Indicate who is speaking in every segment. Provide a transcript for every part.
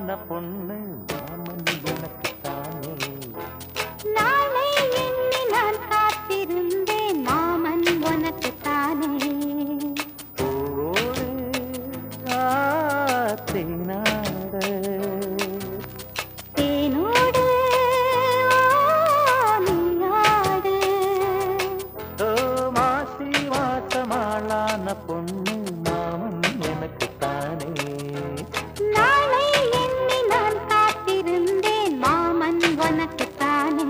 Speaker 1: மாசமாளான பொண்ணு மாமன் எனக்குத்தானே.
Speaker 2: நாளை எண்ணி நான் காத்திருந்தேன் மாமன் உனக்குத்தானே.
Speaker 1: பூவோடு தேனாட
Speaker 2: தேனோடு நீயாடு.
Speaker 1: மாசி மாசமாளான பொண்ணு மாமன் எனக்குத்தானே.
Speaker 2: நாளை எண்ணி நான் காத்திருந்தேன் மாமன் உனக்குத்தானே.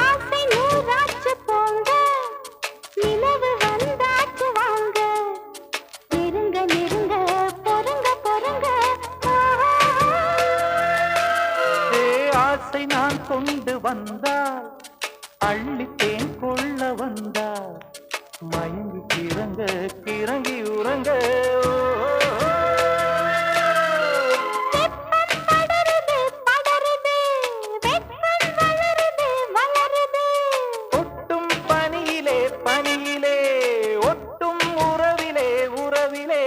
Speaker 2: ஆசை நூறாச்சு போங்க, நிலவு வந்தாச்சு வாங்க. நெருங்க நெருங்க பொறுங்க பொறுங்க.
Speaker 1: ஆசை நான் கொண்டு வந்தால் அள்ளித்தேன் கொள்ள வந்தால் மயங்கி கிறங்க கிறங்கி உறங்க.
Speaker 2: வெப்பம் படருது படருது, வெப்பம் வளருது வளருது.
Speaker 1: ஒட்டும் பனியிலே பனியிலே ஒட்டும் உறவிலே உறவிலே.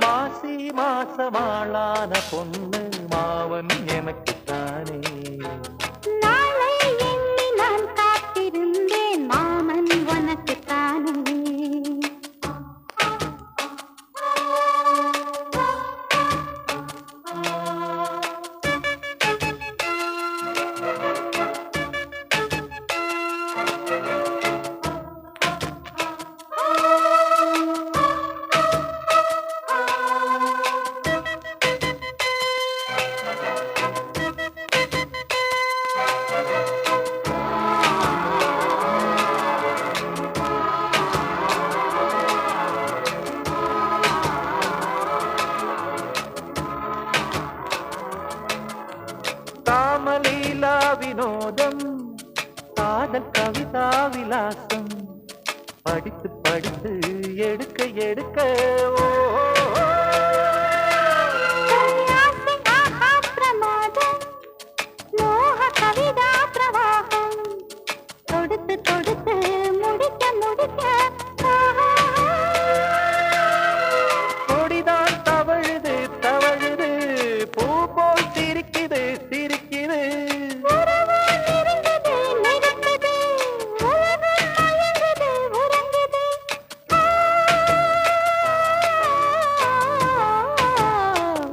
Speaker 1: மாசி மாசமாளான பொண்ணு மாவன் எனக்குத்தானே.
Speaker 2: நாளை எண்ணி நான் காத்திருந்தேன் மாமன் உனக்குத்தானே.
Speaker 1: காமலீலா வினோதம் காதல் கவிதா விலாசம் படித்து படித்து எடுக்க எடுக்க. ஓ
Speaker 2: ஆசை ஆஹா பிரமாதம், மோக கவிதா பிரவாகம். தொடுத்து தொடுத்து முடிக்க முடிக்க.
Speaker 1: கொடிதான் தவழுது தவழுது பூ போல் சிரிக்குது சிரிக்குது.
Speaker 2: உறவு நெருங்குது நெருங்குது, உலகம் மயங்குது உறங்குது.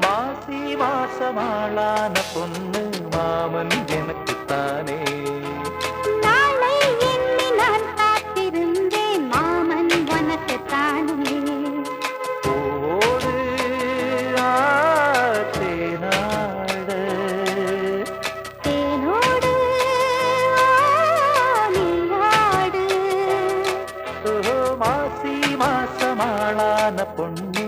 Speaker 1: மாசி மாசமாளான பொண்ணு மாமன் எனக்குத்தானே.
Speaker 2: நாளை எண்ணி நான் காத்திருந்தேன் மாமன் உனக்குத்தானே.
Speaker 1: பூவோடு தேனாட
Speaker 2: தேனோடு நீயாடு.
Speaker 1: மாசி மாசமாளான பொண்ணு